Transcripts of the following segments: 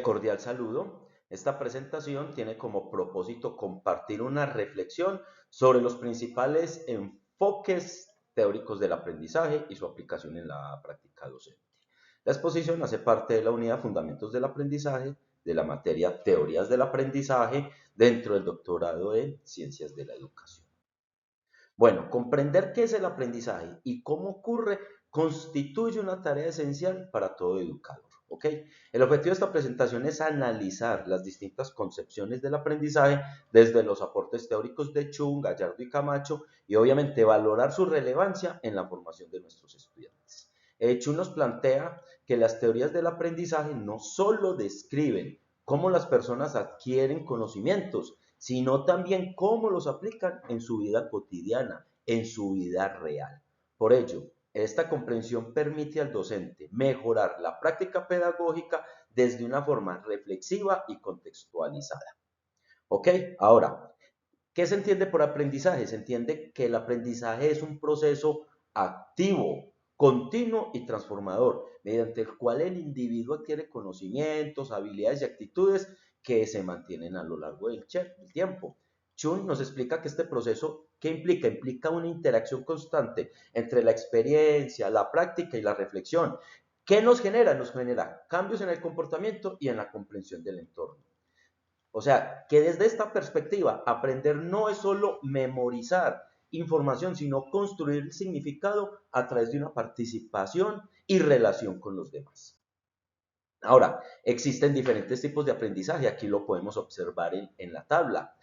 Cordial saludo. Esta presentación tiene como propósito compartir una reflexión sobre los principales enfoques teóricos del aprendizaje y su aplicación en la práctica docente. La exposición hace parte de la unidad Fundamentos del Aprendizaje de la materia Teorías del Aprendizaje dentro del doctorado en Ciencias de la Educación. Bueno, comprender qué es el aprendizaje y cómo ocurre constituye una tarea esencial para todo educador. ¿Ok? El objetivo de esta presentación es analizar las distintas concepciones del aprendizaje desde los aportes teóricos de Chung, Gallardo y Camacho y obviamente valorar su relevancia en la formación de nuestros estudiantes. Chung nos plantea que las teorías del aprendizaje no solo describen cómo las personas adquieren conocimientos, sino también cómo los aplican en su vida cotidiana, en su vida real. Por ello, esta comprensión permite al docente mejorar la práctica pedagógica desde una forma reflexiva y contextualizada. ¿Ok? Ahora, ¿qué se entiende por aprendizaje? Se entiende que el aprendizaje es un proceso activo, continuo y transformador, mediante el cual el individuo adquiere conocimientos, habilidades y actitudes que se mantienen a lo largo del tiempo. Chun nos explica que este proceso, ¿qué implica? Implica una interacción constante entre la experiencia, la práctica y la reflexión. ¿Qué nos genera? Nos genera cambios en el comportamiento y en la comprensión del entorno. O sea, que desde esta perspectiva, aprender no es solo memorizar información, sino construir el significado a través de una participación y relación con los demás. Ahora, existen diferentes tipos de aprendizaje, aquí lo podemos observar en la tabla.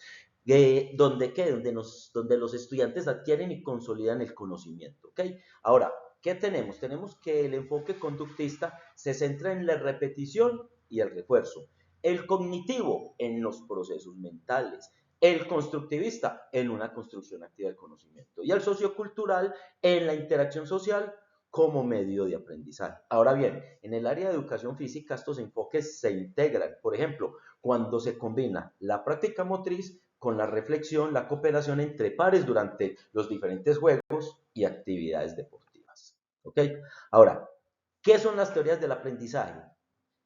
Donde los estudiantes adquieren y consolidan el conocimiento. ¿Okay? Ahora, ¿qué tenemos? Tenemos que el enfoque conductista se centra en la repetición y el refuerzo. El cognitivo en los procesos mentales. El constructivista en una construcción activa del conocimiento. Y el sociocultural en la interacción social como medio de aprendizaje. Ahora bien, en el área de educación física estos enfoques se integran. Por ejemplo, cuando se combina la práctica motriz con la reflexión, la cooperación entre pares durante los diferentes juegos y actividades deportivas. ¿Ok? Ahora, ¿qué son las teorías del aprendizaje?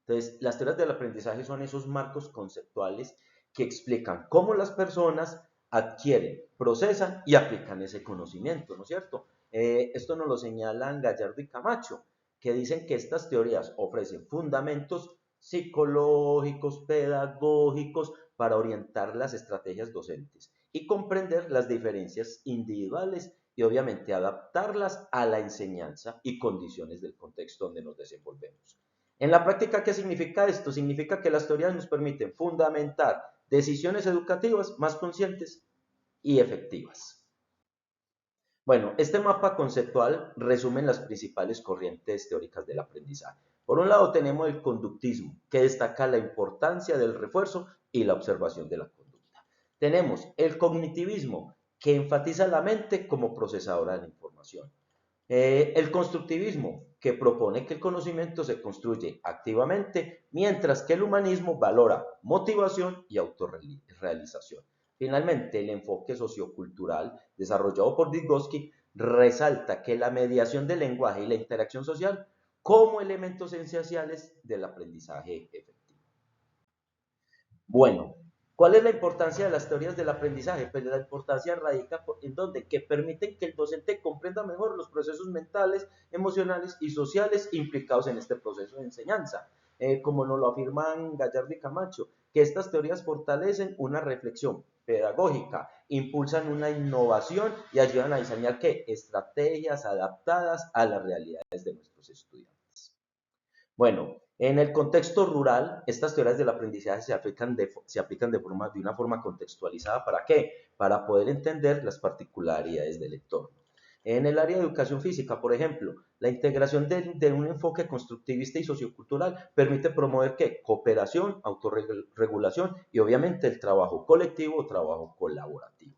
Entonces, las teorías del aprendizaje son esos marcos conceptuales que explican cómo las personas adquieren, procesan y aplican ese conocimiento, ¿no es cierto? Esto nos lo señalan Gallardo y Camacho, que dicen que estas teorías ofrecen fundamentos psicológicos, pedagógicos, para orientar las estrategias docentes y comprender las diferencias individuales y obviamente adaptarlas a la enseñanza y condiciones del contexto donde nos desenvolvemos. En la práctica, ¿qué significa esto? Significa que las teorías nos permiten fundamentar decisiones educativas más conscientes y efectivas. Bueno, este mapa conceptual resume las principales corrientes teóricas del aprendizaje. Por un lado tenemos el conductismo, que destaca la importancia del refuerzo y la observación de la conducta. Tenemos el cognitivismo, que enfatiza la mente como procesadora de la información. El constructivismo, que propone que el conocimiento se construye activamente, mientras que el humanismo valora motivación y autorrealización. Finalmente, el enfoque sociocultural desarrollado por Vygotsky resalta que la mediación del lenguaje y la interacción social como elementos esenciales del aprendizaje efectivo. Bueno, ¿cuál es la importancia de las teorías del aprendizaje? Pues la importancia radica en donde que permiten que el docente comprenda mejor los procesos mentales, emocionales y sociales implicados en este proceso de enseñanza. Como nos lo afirman Gallardo y Camacho, que estas teorías fortalecen una reflexión pedagógica, impulsan una innovación y ayudan a diseñar ¿qué? Estrategias adaptadas a las realidades de nuestros estudiantes. Bueno, en el contexto rural, estas teorías del aprendizaje se aplican de una forma contextualizada. ¿Para qué? Para poder entender las particularidades del entorno. En el área de educación física, por ejemplo, la integración de un enfoque constructivista y sociocultural permite promover ¿qué? Cooperación, autorregulación y obviamente el trabajo colectivo o trabajo colaborativo.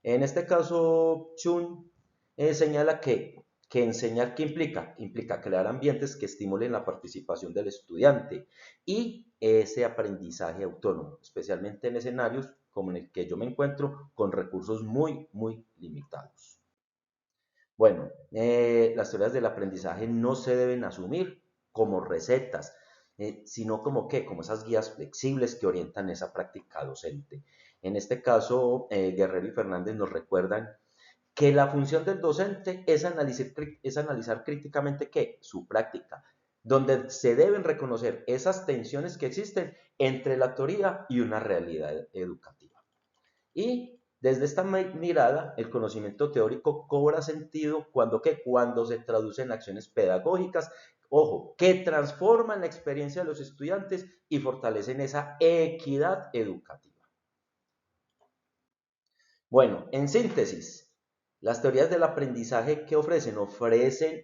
En este caso, Chun señala que enseñar, ¿qué implica? Implica crear ambientes que estimulen la participación del estudiante y ese aprendizaje autónomo, especialmente en escenarios como en el que yo me encuentro con recursos muy limitados. Bueno, las teorías del aprendizaje no se deben asumir como recetas, sino como que, como esas guías flexibles que orientan esa práctica docente. En este caso, Guerrero y Fernández nos recuerdan que la función del docente es analizar críticamente ¿qué? Su práctica, donde se deben reconocer esas tensiones que existen entre la teoría y una realidad educativa. Y desde esta mirada, el conocimiento teórico cobra sentido cuando, ¿qué? Cuando se traduce en acciones pedagógicas, ojo, que transforman la experiencia de los estudiantes y fortalecen esa equidad educativa. Bueno, en síntesis, las teorías del aprendizaje que ofrecen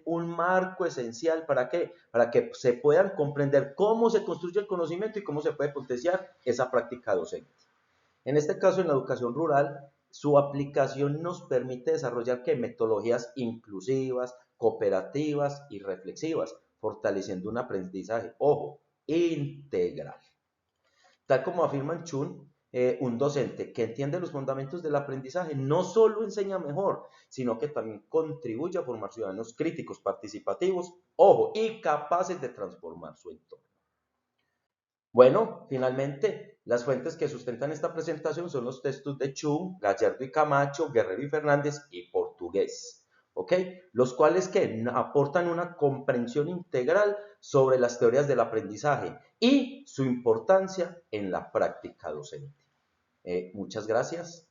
un marco esencial ¿para qué? Para que se puedan comprender cómo se construye el conocimiento y cómo se puede potenciar esa práctica docente. En este caso, en la educación rural, su aplicación nos permite desarrollar ¿qué? Metodologías inclusivas, cooperativas y reflexivas, fortaleciendo un aprendizaje, ojo, integral. Tal como afirma Chun, un docente que entiende los fundamentos del aprendizaje no solo enseña mejor, sino que también contribuye a formar ciudadanos críticos, participativos, ojo, y capaces de transformar su entorno. Bueno, finalmente, las fuentes que sustentan esta presentación son los textos de Chun, Gallardo y Camacho, Guerrero y Fernández y Portugués, ¿ok? Los cuales que aportan una comprensión integral sobre las teorías del aprendizaje y su importancia en la práctica docente. Muchas gracias.